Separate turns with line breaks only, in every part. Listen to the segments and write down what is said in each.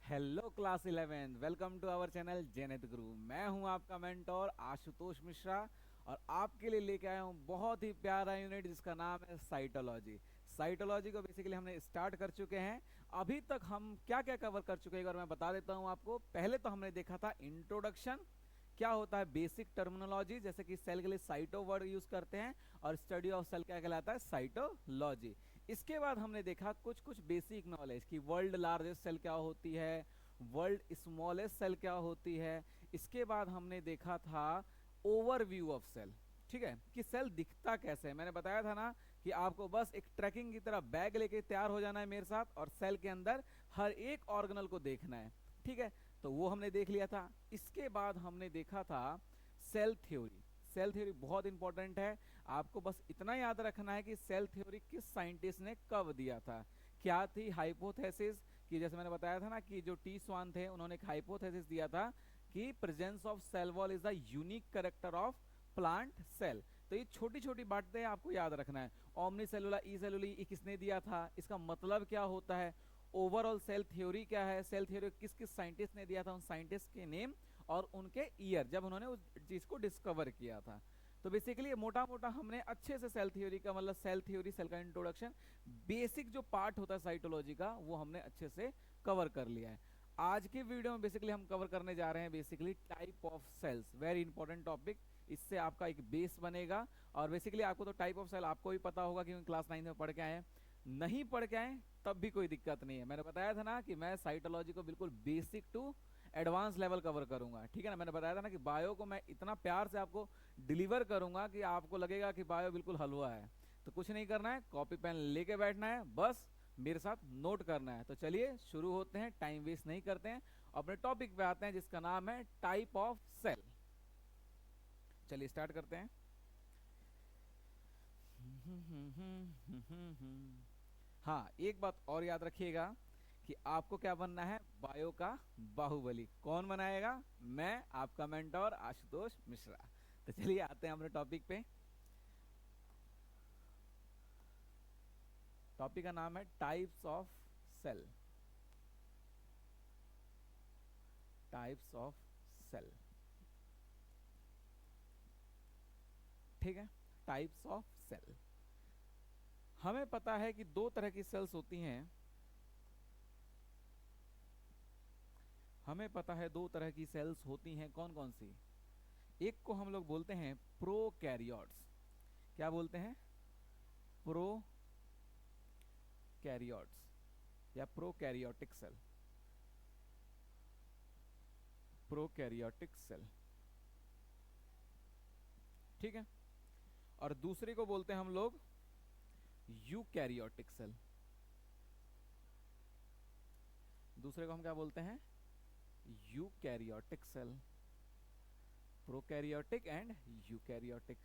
Hello class 11, welcome to our channel Jainit Guru. मैं हूं आपका मेंटोर आशुतोष मिश्रा और आपके लिए लेके आया हूं बहुत ही प्यारा यूनिट जिसका नाम है साइटोलॉजी। साइटोलॉजी को बेसिकली हमने स्टार्ट कर चुके हैं। अभी तक हम क्या क्या कवर कर चुके हैं एक बार मैं बता देता हूं आपको। पहले तो हमने देखा था इंट्रोडक्शन, क्या होता है बेसिक टर्मिनोलॉजी, जैसे कि सेल के लिए साइटो वर्ड यूज करते हैं और स्टडी ऑफ सेल क्या कहलाता है, साइटोलॉजी। इसके बाद हमने देखा कुछ कुछ बेसिक नॉलेज कि वर्ल्ड लार्जेस्ट सेल क्या होती है, वर्ल्ड स्मॉलेस्ट सेल क्या होती है। इसके बाद हमने देखा था ओवरव्यू ऑफ सेल, ठीक है, कि सेल दिखता कैसे है। मैंने बताया था ना कि आपको बस एक ट्रैकिंग की तरह बैग लेके तैयार हो जाना है मेरे साथ और सेल के अंदर हर एक ऑर्गेनल को देखना है, ठीक है। तो वो हमने देख लिया था। इसके बाद हमने देखा था सेल थ्योरी। सेल थ्योरी बहुत इंपॉर्टेंट है, आपको बस इतना याद रखना है कि सेल थ्योरी किस साइंटिस्ट ने कब दिया था। क्या थी हाइपोथेसिस, कि जैसे मैंने बताया था ना कि जो टी स्वान थे उन्होंने एक हाइपोथेसिस दिया था कि presence of cell wall is the unique character of plant cell. तो ये छोटी छोटी बातें आपको याद रखना है। ओमनी सेलुला ई सेलुली किसने दिया था, इसका मतलब क्या होता है, ओवरऑल सेल थ्योरी क्या है, सेल थ्योरी किस किस साइंटिस्ट ने दिया था, उन साइंटिस्ट के नेम और उनके ईयर जब उन्होंने उस चीज को डिस्कवर किया था। तो बेसिकली मोटा मोटा हमने अच्छे से सेल थ्योरी का मतलब सेल थ्योरी, सेल का इंट्रोडक्शन, बेसिक जो पार्ट होता है साइटोलॉजी का वो हमने अच्छे से कवर कर लिया है। आज के वीडियो में बेसिकली हम कवर करने जा रहे हैं basically type of cells, very important topic. इससे आपका एक बेस बनेगा और बेसिकली आपको तो टाइप ऑफ सेल आपको भी पता होगा क्योंकि क्लास 9 में पढ़ के आए हैं। नहीं पढ़ के आए तब भी कोई दिक्कत नहीं है। मैंने बताया था ना कि मैं साइटोलॉजी को बिल्कुल basic to advance level cover करूंगा, ठीक है ना। मैंने बताया था ना कि बायो को मैं इतना प्यार से आपको डिलीवर करूंगा कि आपको लगेगा कि बायो बिल्कुल हलवा है। तो कुछ नहीं करना है, कॉपी पेन लेके बैठना है, बस मेरे साथ नोट करना है। तो चलिए शुरू होते हैं, टाइम वेस्ट नहीं करते हैं, अपने टॉपिक पे आते हैं जिसका नाम है टाइप ऑफ सेल। चलिए स्टार्ट करते हैं। हाँ, एक बात और याद रखिएगा कि आपको क्या बनना है, बायो का बाहुबली। कौन बनाएगा, मैं आपका मेंटोर आशुतोष मिश्रा। तो चलिए आते हैं अपने टॉपिक पे। टॉपिक का नाम है types of cell. Types of cell, ठीक है। टाइप्स ऑफ सेल, हमें पता है कि दो तरह की सेल्स होती हैं। हमें पता है दो तरह की सेल्स होती हैं, कौन कौन सी। एक को हम लोग बोलते हैं प्रोकैरियोट्स। क्या बोलते हैं, प्रो कैरियोट्स या प्रोकैरियोटिक सेल। प्रोकैरियोटिक सेल, ठीक है। और दूसरे को बोलते हैं हम लोग यूकैरियोटिक सेल। दूसरे को हम क्या बोलते हैं, eukaryotic cell. Prokaryotic and eukaryotic,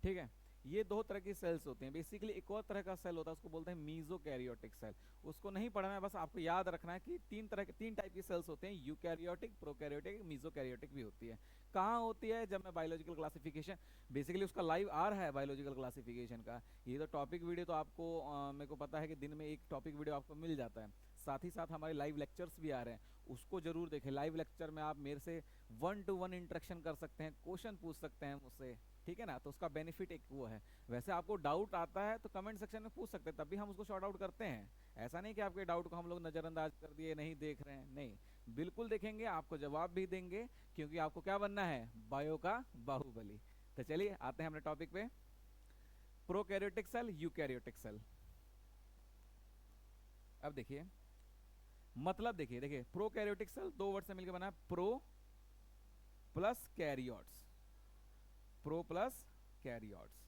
ठीक है। ये दो तरह की सेल्स होते हैं। बेसिकली एक और तरह का सेल होता है उसको बोलते हैं मीजोकैरियोटिक सेल। उसको नहीं पढ़ना है, बस आपको याद रखना है कि तीन टाइप की सेल्स होते हैं, यूकैरियोटिक, प्रोकैरियोटिक, मीजोकैरियोटिक भी होती है। कहाँ होती है, जब मैं बायोलॉजिकल क्लासिफिकेशन, बेसिकली उसका लाइव आ रहा है बायोलॉजिकल क्लासिफिकेशन का। ये तो टॉपिक वीडियो तो आपको मेरे को पता है कि दिन में एक टॉपिक वीडियो आपको मिल जाता है। साथ ही साथ हमारे लाइव लेक्चर्स भी आ रहे हैं, उसको जरूर देखें। लाइव लेक्चर में आप मेरे से 1-to-1 इंटरेक्शन कर सकते हैं, क्वेश्चन पूछ सकते हैं मुझसे, ठीक है ना। तो उसका बेनिफिट एक वो है। वैसे आपको डाउट आता है तो कमेंट सेक्शन में पूछ सकते हैं, तब भी हम उसको शॉर्ट आउट करते हैं। ऐसा नहीं कि आपके डाउट को हम लोग नजरअंदाज कर दिए, नहीं देख रहे हैं, नहीं, बिल्कुल देखेंगे, आपको जवाब भी देंगे, क्योंकि आपको क्या बनना है, बायो का बाहुबली। तो चलिए आते हैं अपने टॉपिक पे, प्रोकैरियोटिक सेल, यूकैरियोटिक सेल। अब देखिए मतलब, देखिए देखिए प्रोकैरियोटिक सेल दो वर्ड से मिलकर बना है, pro plus karyotes. Pro plus karyotes,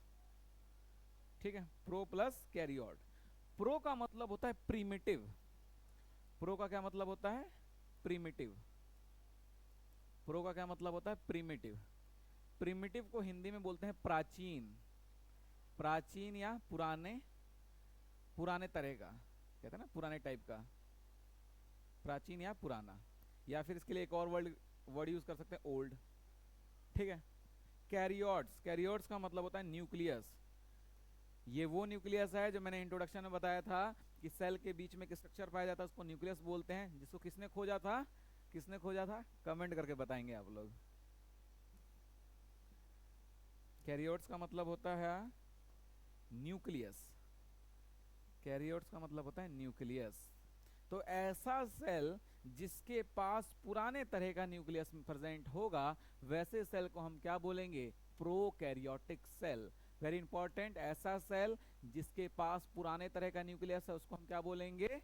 ठीक है। Pro plus कैरियोट। प्रो का मतलब होता है प्रीमिटिव। प्रो का क्या मतलब होता है, प्रीमिटिव। प्रो का क्या मतलब होता है, प्रीमिटिव। प्रीमिटिव को हिंदी में बोलते हैं प्राचीन। प्राचीन या पुराने, पुराने तरह का, कहते हैं ना पुराने टाइप का, प्राचीन या पुराना। या फिर इसके लिए एक और वर्ड वर्ड यूज कर सकते हैं, ओल्ड, ठीक है। कैरियोट्स, कैरियोट्स का मतलब होता है न्यूक्लियस। ये वो न्यूक्लियस है जो मैंने इंट्रोडक्शन में बताया था कि सेल के बीच में एक स्ट्रक्चर पाया जाता है, उसको न्यूक्लियस बोलते हैं, जिसको किसने खोजा था? किसने खोजा था? कमेंट करके बताएंगे आप लोग। कैरियोट्स का मतलब होता है न्यूक्लियस। कैरियोट्स का मतलब होता है न्यूक्लियस। तो ऐसा सेल जिसके पास पुराने तरह का न्यूक्लियस प्रेजेंट होगा, वैसे सेल को हम क्या बोलेंगे? Prokaryotic cell. वेरी इंपॉर्टेंट, ऐसा सेल जिसके पास पुराने तरह का न्यूक्लियस है उसको हम क्या बोलेंगे?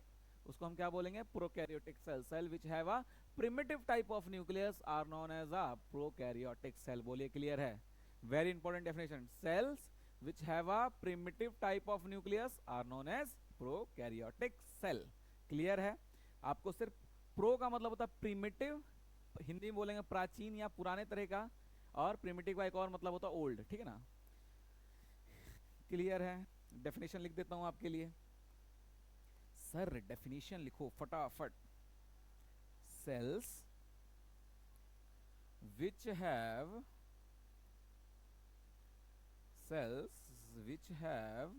उसको हम क्या बोलेंगे? Prokaryotic cell. Cell which have a primitive type of nucleus are known as a prokaryotic cell. बोलिए, क्लियर है? Very important definition, cells which have a primitive type of nucleus are known as prokaryotic cell। Clear है? आपको सिर्फ pro का मतलब होता है primitive, Hindi में बोलेंगे प्राचीन या पुराने तरह का, और प्रिमिटिव का एक और मतलब होता है ओल्ड। ठीक है ना? क्लियर है? डेफिनेशन लिख देता हूं आपके लिए। सर डेफिनेशन लिखो फटाफट। Cells which have cells which have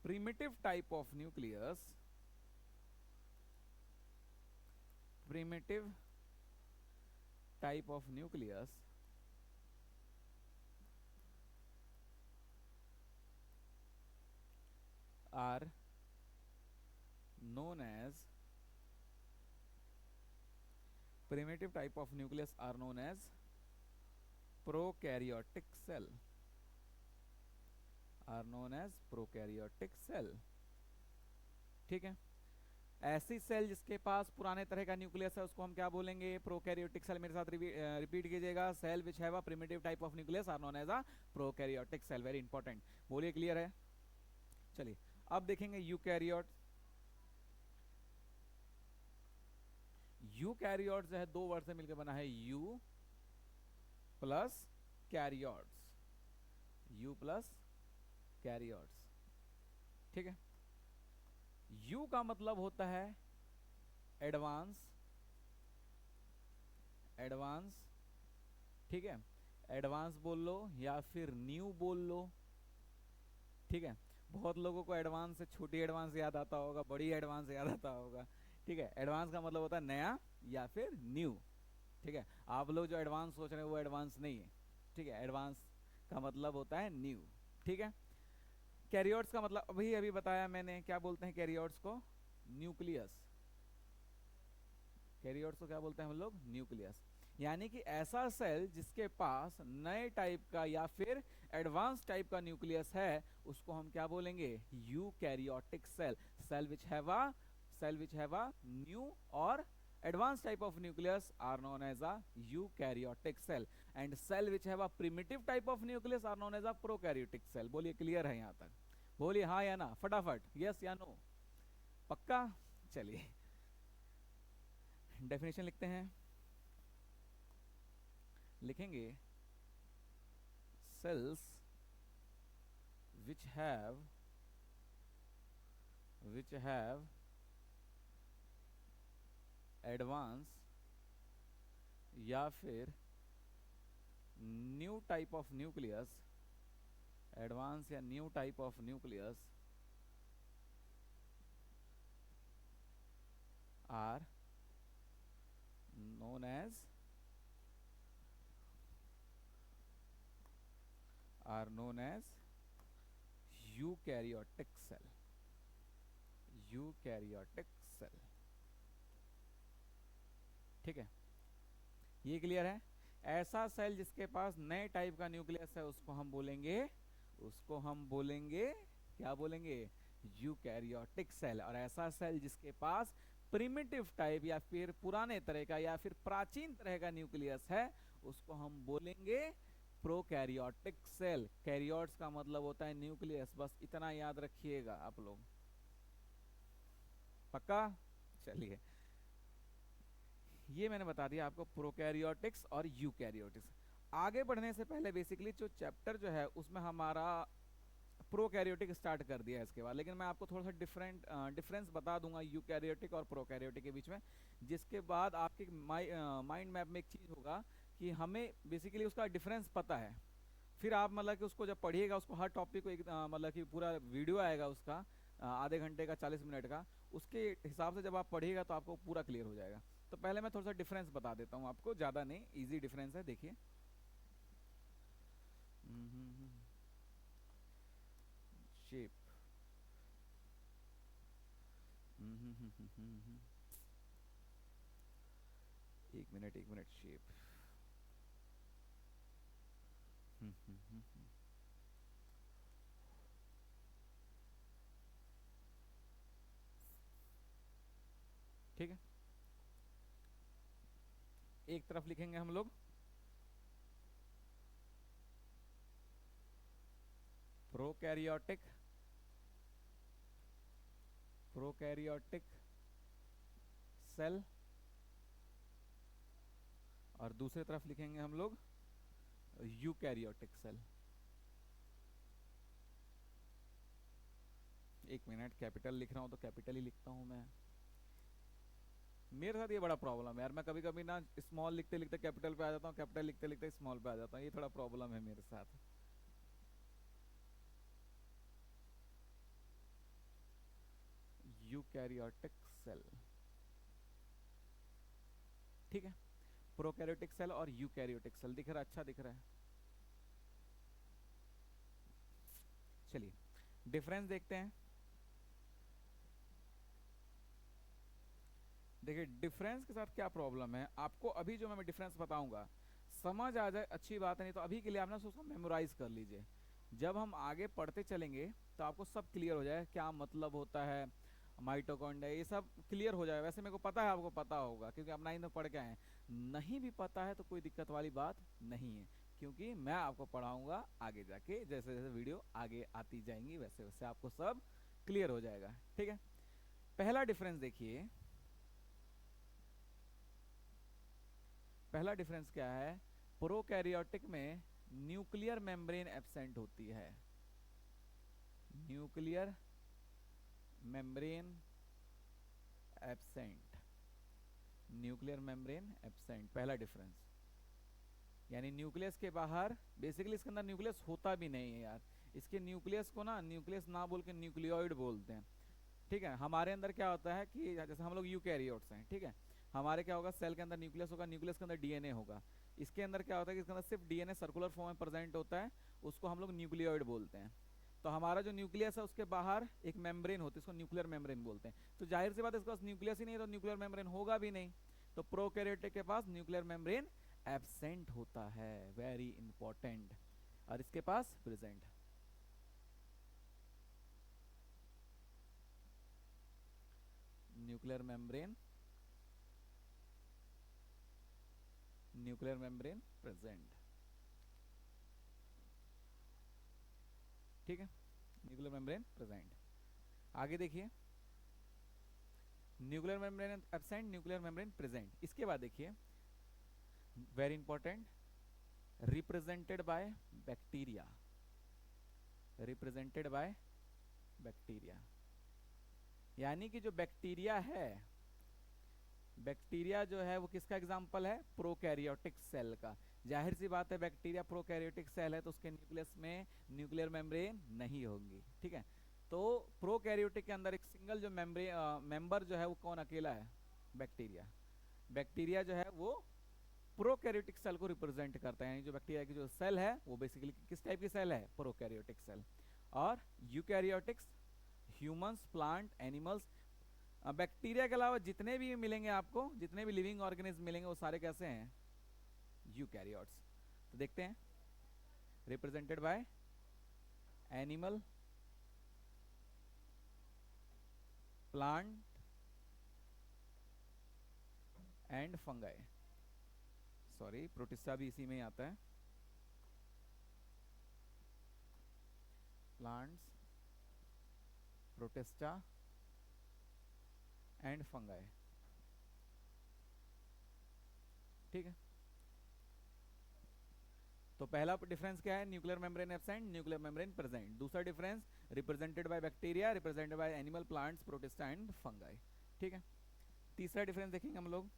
primitive type of nucleus, primitive type of nucleus are known as primitive type of nucleus are known as prokaryotic cell, are known as prokaryotic cell। ठीक है? ऐसी cell जिसके पास पुराने तरह का nucleus है उसको हम क्या बोलेंगे? Prokaryotic cell. मेरे साथ रिपीट कीजिएगा, cell which have a primitive type of nucleus are known as a prokaryotic cell. Very important. बोलिए, क्लियर है? चलिए अब देखेंगे यूकैरियोट। यूकैरियोट जो है दो वर्ड से मिलकर बना है, you plus karyotes. You plus karyotes. ठीक है? यू का मतलब होता है एडवांस। एडवांस, ठीक है? एडवांस बोल लो या फिर न्यू बोल लो। ठीक है? बहुत लोगों को एडवांस से छोटी एडवांस याद आता होगा, बड़ी एडवांस याद आता होगा। ठीक है? एडवांस का मतलब होता है नया या फिर न्यू। ठीक है? आप लोग जो एडवांस सोच रहे हैं वो एडवांस नहीं है। ठीक है? एडवांस का मतलब होता है न्यू। ठीक है? कैरियोट्स का मतलब अभी अभी बताया मैंने, क्या बोलते हैं कैरियोट्स को? न्यूक्लियस। कैरियोट्स को क्या बोलते हैं हम लोग? न्यूक्लियस। यानी कि ऐसा सेल जिसके पास नए टाइप का या फिर एडवांस टाइप का न्यूक्लियस है उसको हम क्या बोलेंगे? Eukaryotic cell. Cell which have a new और advanced type of nucleus are known as a eukaryotic cell and cell which have a primitive type of nucleus are known as a prokaryotic cell। बोलिए, clear है यहाँ तक? बोलिए हाँ या ना फटाफट, यस या नो? पक्का? चलिए डेफिनेशन लिखते हैं। लिखेंगे cells which have एडवांस या फिर new type of nucleus, advance या new type of nucleus are known as eukaryotic cell। Eukaryotic cell. ठीक है? ये क्लियर है? ऐसा सेल जिसके पास नए टाइप का न्यूक्लियस है उसको हम बोलेंगे, क्या बोलेंगे? Eukaryotic cell. और ऐसा सेल जिसके पास प्रिमिटिव टाइप या फिर पुराने तरह का या फिर प्राचीन तरह का न्यूक्लियस है उसको हम बोलेंगे प्रोकैरियोटिक सेल। कैरियोट्स का मतलब होता है न्यूक्लियस, बस इतना याद रखिएगा आप लोग। पक्का? चलिए ये मैंने बता दिया आपको प्रोकैरियोटिक्स और यूकैरियोटिक्स। आगे बढ़ने से पहले बेसिकली जो चैप्टर जो है उसमें हमारा प्रोकैरियोटिक स्टार्ट कर दिया है इसके बाद, लेकिन मैं आपको थोड़ा सा डिफरेंस बता दूंगा यूकैरियोटिक और प्रोकैरियोटिक के बीच में, जिसके बाद आपके माइंड मैप में एक चीज़ होगा कि हमें बेसिकली उसका डिफरेंस पता है। फिर आप मतलब कि उसको जब पढ़िएगा, उसको हर टॉपिक को एक मतलब कि पूरा वीडियो आएगा उसका आधे घंटे का 40 मिनट का, उसके हिसाब से जब आप पढ़िएगा तो आपको पूरा क्लियर हो जाएगा। तो पहले मैं थोड़ा सा डिफरेंस बता देता हूँ आपको, ज़्यादा नहीं, इजी डिफरेंस है, देखिए। शेप, एक मिनट एक मिनट, शेप, ठीक है। एक तरफ लिखेंगे हम लोग प्रोकैरियोटिक, प्रोकैरियोटिक सेल, और दूसरी तरफ लिखेंगे हम लोग यूकैरियोटिक सेल। एक मिनट, कैपिटल लिख रहा हूँ तो कैपिटल ही लिखता हूँ मैं। मेरे साथ ये बड़ा प्रॉब्लम है यार, मैं कभी कभी ना स्मॉल लिखते लिखते कैपिटल पे आ जाता हूँ, कैपिटल लिखते लिखते स्मॉल पे आ जाता हूँ, ये थोड़ा प्रॉब्लम है मेरे साथ। यूकैरियोटिक सेल, ठीक है। प्रोकैरियोटिक सेल और यूकैरियोटिक सेल दिख रहा है, अच्छा दिख रहा है। चलिए डिफरेंस देखते हैं। देखिए डिफरेंस के साथ क्या प्रॉब्लम है, आपको अभी जो मैं डिफरेंस बताऊंगा समझ आ जाए अच्छी बात है, नहीं तो अभी के लिए आप ना उसको मेमोराइज कर लीजिए। जब हम आगे पढ़ते चलेंगे तो आपको सब क्लियर हो जाए, क्या मतलब होता है माइटोकॉन्ड्रिया, ये सब क्लियर हो जाए। वैसे मेरे को पता है, आपको पता होगा क्योंकि आप 9 में पढ़ के आए हैं। नहीं भी पता है तो कोई दिक्कत वाली बात नहीं है, क्योंकि मैं आपको पढ़ाऊंगा आगे जाके, जैसे जैसे वीडियो आगे आती जाएंगी वैसे वैसे आपको सब क्लियर हो जाएगा, ठीक है। पहला डिफरेंस देखिए, पहला डिफरेंस क्या है, प्रोकैरियोटिक में न्यूक्लियर मेम्ब्रेन एब्सेंट होती है, nuclear membrane absent, nuclear membrane absent, पहला डिफरेंस। यानी न्यूक्लियस के बाहर, बेसिकली इसके अंदर न्यूक्लियस होता भी नहीं है यार, इसके न्यूक्लियस को ना न्यूक्लियस ना बोल के न्यूक्लियोइड बोलते हैं, ठीक है। हमारे अंदर क्या होता है कि जैसे हम लोग यूकैरियोट्स हैं, ठीक है, हमारे क्या होगा, सेल के अंदर न्यूक्लियस होगा, न्यूक्लियस के अंदर डीएनए होगा। इसके अंदर क्या होता है कि इसके अंदर सिर्फ डीएनए सर्कुलर फॉर्म में प्रेजेंट होता है, उसको हम लोग न्यूक्लियोइड बोलते हैं। तो हमारा जो न्यूक्लियस है उसके बाहर एक मेम्ब्रेन होती है, इसको न्यूक्लियर मेम्ब्रेन बोलते हैं। तो जाहिर सी बात है इसके पास न्यूक्लियस ही नहीं है तो न्यूक्लियर मेम्ब्रेन होगा भी नहीं। तो प्रोकैरियोटिक के पास न्यूक्लियर मेम्ब्रेन एब्सेंट होता है, वेरी इंपॉर्टेंट, और इसके पास present. Nuclear membrane, nuclear membrane present, ठीक है, न्यूक्लियर मेम्ब्रेन प्रेजेंट। आगे देखिए, nuclear membrane absent, nuclear membrane present. इसके बाद देखिए very important, represented by bacteria, represented by bacteria. यानी कि जो बैक्टीरिया है, बैक्टीरिया जो है वो किसका एग्जाम्पल है, प्रोकैरियोटिक सेल का। जाहिर सी बात है बैक्टीरिया प्रोकैरियोटिक सेल है तो उसके न्यूक्लियस में न्यूक्लियर मेम्ब्रेन नहीं होगी, ठीक है। तो प्रोकैरियोटिक के अंदर एक सिंगल जो मेंबर जो है वो कौन अकेला है, बैक्टीरिया। बैक्टीरिया जो है वो प्रोकैरियोटिक सेल को रिप्रेजेंट करता है, यानी जो बैक्टीरिया की जो सेल है वो बेसिकली किस टाइप की सेल है, प्रोकैरियोटिक सेल। और eukaryotics, humans, plant, animals, bacteria के अलावा जितने भी मिलेंगे आपको, जितने भी लिविंग ऑर्गेनिज्म मिलेंगे वो सारे कैसे हैं, यूकैरियोट्स। तो देखते हैं, represented by animal, plant and fungi, sorry protista भी इसी में ही आता है, प्लांट्स, प्रोटिस्टा एंड फंगाई, ठीक है। तो पहला डिफरेंस क्या है, nuclear membrane absent, nuclear membrane present. दूसरा difference, represented by bacteria, represented by animal, plants, protista and fungi, ठीक है। तीसरा डिफरेंस देखेंगे हम लोग,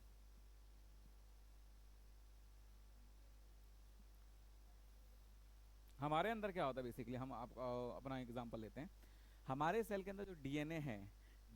हमारे अंदर क्या होता है बेसिकली, हम आप अपना एग्जांपल लेते हैं। हमारे सेल के अंदर जो डीएनए है,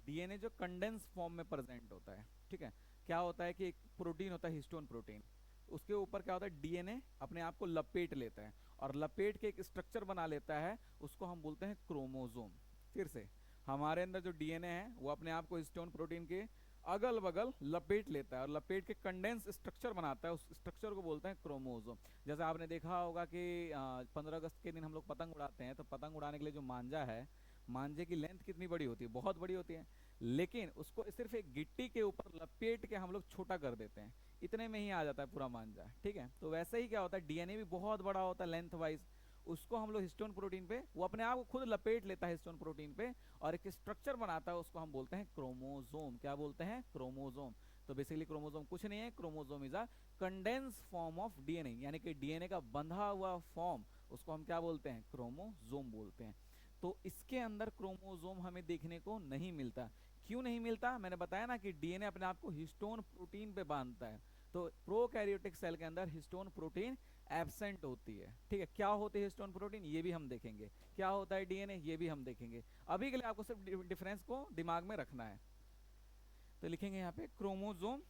डीएनए जो कंडेंस फॉर्म में प्रेजेंट होता है, ठीक है। क्या होता है कि एक प्रोटीन होता है हिस्टोन प्रोटीन, उसके ऊपर क्या होता है, डीएनए अपने आप को लपेट लेता है और लपेट के एक स्ट्रक्चर बना लेता है, उसको हम बोलते हैं क्रोमोसोम। फिर से, हमारे अंदर जो डीएनए है वो अपने आप को हिस्टोन प्रोटीन के अगल बगल लपेट लेता है और लपेट के कंडेंस स्ट्रक्चर बनाता है, उस स्ट्रक्चर को बोलते हैं क्रोमोसोम। जैसे आपने देखा होगा कि 15 अगस्त के दिन हम लोग पतंग उड़ाते हैं, तो पतंग उड़ाने के लिए जो मांझा है, मांझे की लेंथ कितनी बड़ी होती है, बहुत बड़ी होती है, लेकिन उसको सिर्फ एक गिट्टी के ऊपर लपेट के हम लोग छोटा कर देते हैं, इतने में ही आ जाता है पूरा मांझा, ठीक है। तो वैसे ही क्या होता है, डीएनए भी बहुत बड़ा होता है लेंथ वाइज, उसको हम लोग हिस्टोन प्रोटीन पे, वो अपने आप को खुद लपेट लेता है हिस्टोन प्रोटीन पे और एक स्ट्रक्चर बनाता है, उसको हम बोलते हैं क्रोमोसोम। क्या बोलते हैं, क्रोमोसोम। तो बेसिकली क्रोमोसोम कुछ नहीं है, chromosome is a condense form of DNA, यानी कि डीएनए का बंधा हुआ फॉर्म, उसको हम क्या बोलते हैं, क्रोमोसोम बोलते हैं। तो इसके अंदर क्रोमोसोम हमें देखने को नहीं मिलता। क्यों नहीं मिलता, मैंने बताया ना कि डीएनए अपने आप को हिस्टोन प्रोटीन पे बांधता है, तो प्रोकैरियोटिक सेल के अंदर हिस्टोन प्रोटीन एब्सेंट होती है, ठीक है। क्या होती है हिस्टोन प्रोटीन, ये भी हम देखेंगे, क्या होता है डीएनए, ये भी हम देखेंगे। अभी के लिए आपको सिर्फ डिफरेंस को दिमाग में रखना है। तो लिखेंगे यहाँ पे क्रोमोसोम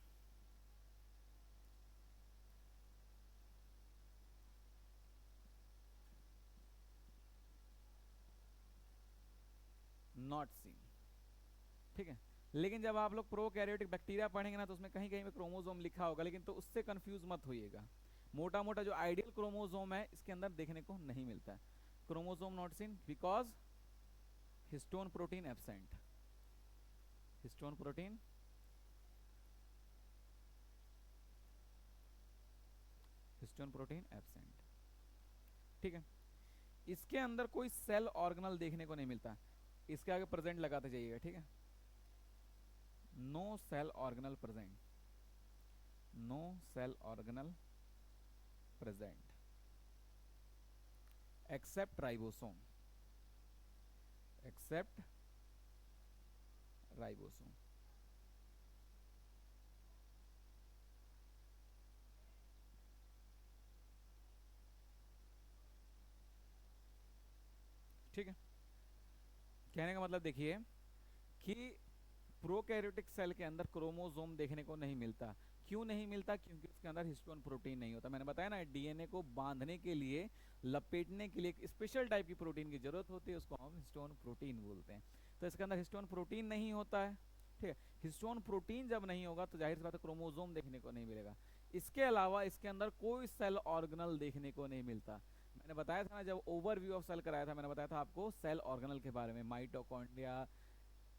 नॉट सीन, ठीक है। लेकिन जब आप लोग प्रोकैरियोटिक बैक्टीरिया पढ़ेंगे ना, तो उसमें कहीं कहीं पे क्रोमोसोम लिखा होगा, लेकिन तो उससे कंफ्यूज मत होइएगा। मोटा मोटा जो आइडियल क्रोमोसोम है इसके अंदर देखने को नहीं मिलता है। Chromosome not seen because histone protein absent, histone protein histone protein absent, ठीक है। इसके अंदर कोई सेल ऑर्गेनल देखने को नहीं मिलता, इसके आगे प्रेजेंट लगाते जाइएगा, ठीक है। No cell organelle present, no cell organelle present except ribosome, except ribosome, ठीक है। कहने का मतलब देखिए कि प्रोकैरियोटिक सेल के अंदर क्रोमोसोम देखने को नहीं मिलता। क्यों नहीं मिलता, क्योंकि उसके अंदर हिस्टोन प्रोटीन नहीं होता। मैंने बताया ना, डीएनए को बांधने के लिए, लपेटने के लिए एक स्पेशल टाइप की प्रोटीन की जरूरत होती है, उसको हम हिस्टोन प्रोटीन बोलते हैं। तो इसके अंदर हिस्टोन प्रोटीन नहीं होता है, ठीक है। हिस्टोन प्रोटीन जब नहीं होगा तो जाहिर सी बात है क्रोमोसोम देखने को नहीं मिलेगा। इसके अलावा इसके अंदर कोई सेल ऑर्गेनल देखने को नहीं मिलता। मैंने बताया था ना, जब ओवरव्यू ऑफ सेल कराया था, मैंने बताया था आपको सेल ऑर्गेनल के बारे में, mitochondria,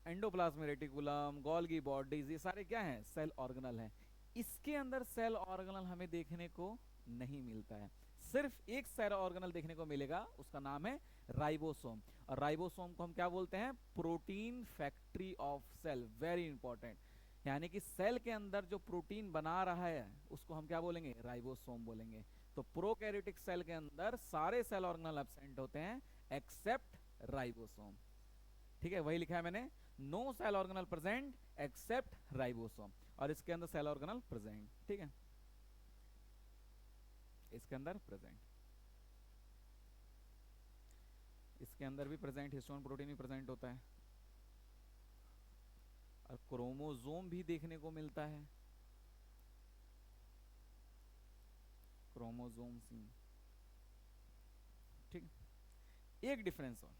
endoplasmic reticulum, Golgi bodies, ये सारे क्या हैं, सेल ऑर्गेनल हैं। इसके अंदर सेल ऑर्गेनल हमें देखने को नहीं मिलता है। सिर्फ एक सेल ऑर्गेनल देखने को मिलेगा, उसका नाम है राइबोसोम। और राइबोसोम को हम क्या बोलते हैं, protein factory of cell, very important. यानी कि सेल के अंदर जो प्रोटीन बना रहा है उसको हम क्या बोलेंगे, राइबोसोम बोलेंगे। तो प्रोकैरियोटिक सेल के अंदर सारे सेल ऑर्गेनल एब्सेंट होते हैं एक्सेप्ट राइबोसोम, ठीक है। वही लिखा है मैंने, no cell organelle present except ribosome, और इसके अंदर सेल ऑर्गेनल प्रेजेंट, ठीक है, इसके अंदर प्रेजेंट, इसके अंदर भी प्रेजेंट, हिस्टोन प्रोटीन भी प्रेजेंट होता है, और क्रोमोसोम भी देखने को मिलता है, क्रोमोसोम सीन, ठीक। एक डिफरेंस और,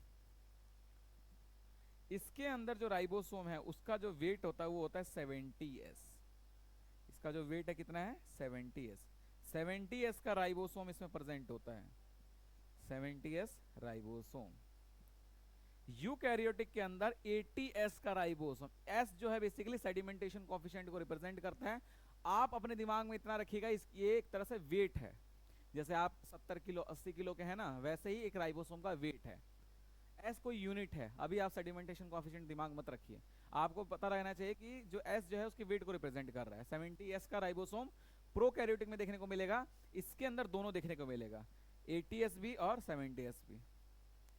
इसके अंदर जो राइबोसोम है उसका जो वेट होता है वो होता है 70s। इसका जो वेट है कितना है, 70s। 70s का राइबोसोम इसमें प्रेजेंट होता है, 70s राइबोसोम। यूकैरियोटिक के अंदर 80s का राइबोसोम। एस जो है बेसिकली सेडिमेंटेशन कोफिशिएंट को रिप्रेजेंट करता है। आप अपने दिमाग में इतना रखिएगा, ये एक तरह से वेट है, जैसे आप 70 किलो 80 किलो के हैं ना, वैसे ही एक राइबोसोम का वेट है। एस कोई यूनिट है, अभी आप सेडिमेंटेशन कोएफिशिएंट दिमाग मत रखिए, आपको पता रहना चाहिए कि जो एस जो है उसके वेट को रिप्रेजेंट कर रहा है। 70s का राइबोसोम प्रोकैरियोटिक में देखने को मिलेगा, इसके अंदर दोनों देखने को मिलेगा, 80s भी और 70s भी,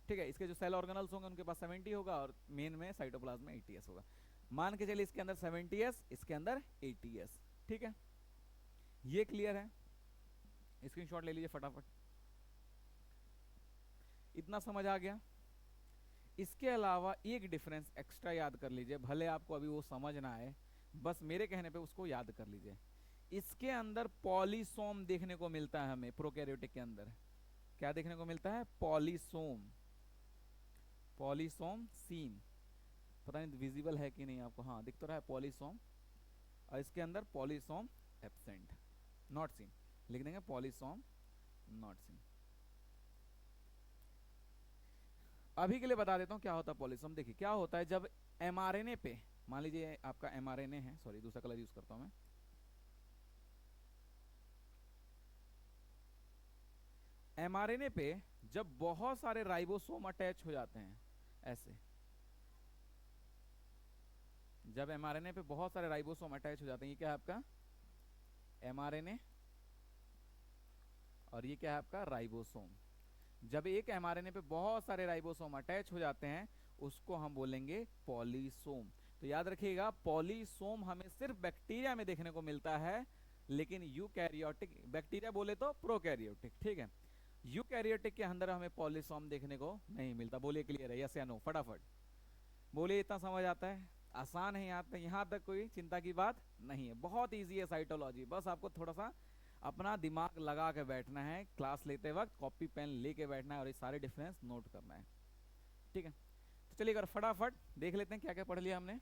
ठीक है। इसके जो सेल ऑर्गेनल्स होंगे उनके पास 70 होगा और मेन में साइटोप्लाज्म में 80s होगा। मान के चलिए इसके अंदर 70s, इसके अंदर 80s, ठीक है। ये क्लियर है, स्क्रीनशॉट ले लीजिए फटाफट। इतना समझ आ गया। इसके अलावा एक डिफरेंस एक्स्ट्रा याद कर लीजिए, भले आपको अभी वो समझ ना आए, बस मेरे कहने पे उसको याद कर लीजिए। इसके अंदर पॉलीसोम देखने को मिलता है हमें, प्रोकैरियोटिक के अंदर क्या देखने को मिलता है? पॉलीसोम। पॉलीसोम सीन, पता नहीं विजिबल है कि नहीं आपको, हाँ दिख तो रहा है पॉलीसोम, और इसके अंदर पॉलीसोम एब्सेंट, नॉट सीन, लिख देंगे पॉलीसोम नॉट सीन। अभी के लिए बता देता हूँ क्या होता है पॉलीसोम। देखिए क्या होता है, जब एमआरएनए पे, मान लीजिए आपका एमआरएनए है, सॉरी दूसरा कलर यूज करता हूं मैं, एमआरएनए पे जब बहुत सारे राइबोसोम अटैच हो जाते हैं ऐसे, जब एमआरएनए पे बहुत सारे राइबोसोम अटैच हो जाते हैं, ये क्या है आपका एमआरएनए, और ये क्या है आपका राइबोसोम। जब एक एमआरएनए पे बहुत सारे राइबोसोम अटैच हो जाते हैं उसको हम बोलेंगे पॉलीसोम। तो याद रखिएगा पॉलीसोम हमें सिर्फ बैक्टीरिया में देखने को मिलता है, लेकिन यूकैरियोटिक, बैक्टीरिया बोले तो प्रोकैरियोटिक, ठीक है, यूकैरियोटिक के अंदर हमें पॉलीसोम देखने को नहीं मिलता। बोलिए क्लियर है, यस या नो, फटाफट बोलिए। इतना समझ आता है, आसान है, यहाँ तक कोई चिंता की बात नहीं है, बहुत ईजी है साइटोलॉजी। बस आपको थोड़ा सा अपना दिमाग लगा के बैठना है, क्लास लेते वक्त कॉपी पेन लेके बैठना है और ये सारे डिफरेंस नोट करना है, ठीक है। तो चलिए अगर फटाफट देख लेते हैं क्या क्या पढ़ लिया हमने।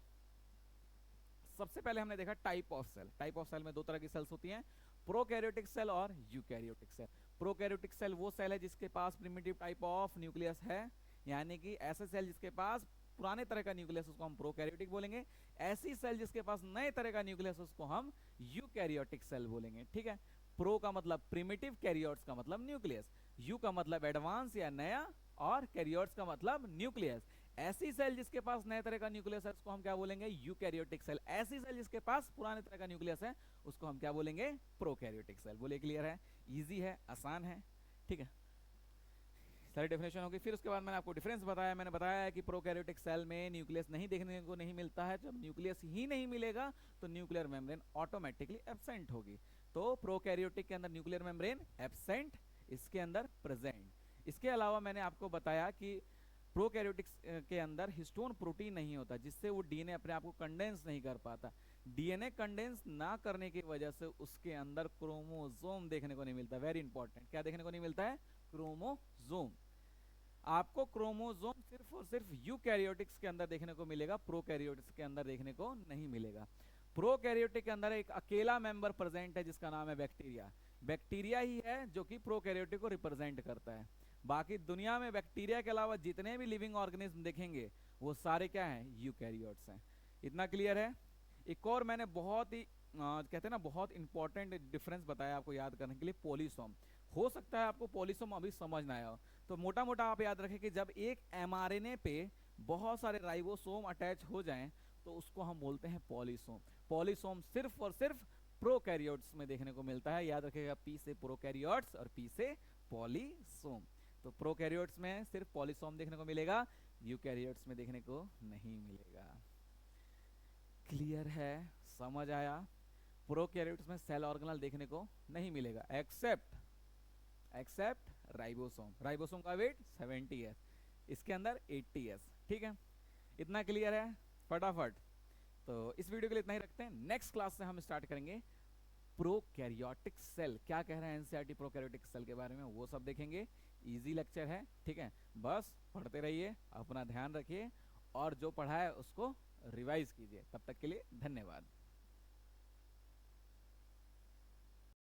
सबसे पहले हमने देखा type of cell. Type of cell में दो तरह की सेल्स होती हैं, प्रोकैरियोटिक सेल और यूकैरियोटिक सेल। प्रोकैरियोटिक सेल वो सेल है जिसके पास प्रिमिटिव टाइप ऑफ न्यूक्लियस है, यानी कि ऐसे सेल जिसके पास पुराने तरह का न्यूक्लियस उसको हम प्रोकैरियोटिक बोलेंगे। ऐसी सेल जिसके पास नए तरह का न्यूक्लियस उसको हम यूकैरियोटिक सेल बोलेंगे, ठीक है। प्रो का मतलब प्रिमिटिव, कैरियोट्स का मतलब न्यूक्लियस, यू का मतलब एडवांस या नया, और कैरियोट्स का मतलब न्यूक्लियस। ऐसी सेल जिसके पास नए तरह का न्यूक्लियस है उसको हम क्या बोलेंगे? Eukaryotic cell. ऐसी सेल जिसके पास पुराने तरह का न्यूक्लियस है उसको हम क्या बोलेंगे? Prokaryotic cell. बोलिए क्लियर है, इजी है, आसान है, ठीक है। सारी डेफिनेशन होगी। फिर उसके बाद मैंने आपको डिफरेंस बताया, मैंने बताया कि प्रोकैरियोटिक सेल में न्यूक्लियस नहीं देखने को नहीं मिलता है। जब न्यूक्लियस ही नहीं मिलेगा तो न्यूक्लियर मेम्ब्रेन ऑटोमेटिकली एब्सेंट होगी। तो प्रोकैरियोटिक के अंदर न्यूक्लियर मेम्ब्रेन एब्सेंट, इसके अंदर प्रेजेंट। इसके अलावा मैंने आपको बताया कि प्रोकैरियोटिक्स के अंदर हिस्टोन प्रोटीन नहीं होता, जिससे वो डीएनए अपने आप को कंडेंस नहीं कर पाता। डीएनए कंडेंस ना करने की वजह से उसके अंदर क्रोमोसोम देखने को नहीं मिलता। वेरी इंपॉर्टेंट, क्या देखने को नहीं मिलता है? क्रोमोसोम। आपको क्रोमोसोम सिर्फ और सिर्फ यूकैरियोटिक्स के अंदर देखने को मिलेगा, प्रोकैरियोटिक्स के अंदर देखने को नहीं मिलेगा। प्रोकैरियोटिक के अंदर एक अकेला मेंबर प्रेजेंट है जिसका नाम है बैक्टीरिया। बैक्टीरिया ही है जो कि प्रोकैरियोटिक को रिप्रेजेंट करता है। बाकी दुनिया में बैक्टीरिया के अलावा जितने भी लिविंग ऑर्गेनिज्म देखेंगे वो सारे क्या हैं? यूकैरियोट्स हैं। इतना क्लियर है। एक और मैंने बहुत ही कहते हैं ना बहुत इंपॉर्टेंट डिफरेंस बताया आपको याद करने के लिए, पॉलीसोम। हो सकता है आपको पॉलीसोम अभी समझ ना आया हो, तो मोटा मोटा आप याद रखें कि जब एक एमआरएनए पे बहुत सारे राइबोसोम अटैच हो जाएं तो उसको हम बोलते हैं पॉलीसोम। पॉलीसोम सिर्फ और सिर्फ प्रोकैरियोट्स में देखने को मिलता है। याद रखिएगा, पी से प्रोकैरियोट्स और पी से पॉलीसोम। तो प्रोकैरियोट्स में सिर्फ पॉलीसोम देखने को मिलेगा, यूकैरियोट्स में देखने को नहीं मिलेगा। क्लियर है, समझ आया? प्रोकैरियोट्स में सेल ऑर्गेनल देखने को नहीं मिलेगा एक्सेप्ट राइबोसोम। राइबोसोम का वेट 70 है, इसके अंदर 80 है, ठीक है। इतना क्लियर है? फटाफट। तो इस वीडियो के लिए इतना ही रखते हैं। नेक्स्ट क्लास से हम स्टार्ट करेंगे प्रोकैरियोटिक सेल। क्या कह रहे हैं एनसीईआरटी प्रोकैरियोटिक सेल के बारे में, वो सब देखेंगे। इजी लेक्चर है, ठीक है। बस पढ़ते रहिए, अपना ध्यान रखिए और जो पढ़ा है उसको रिवाइज कीजिए। तब तक के लिए धन्यवाद।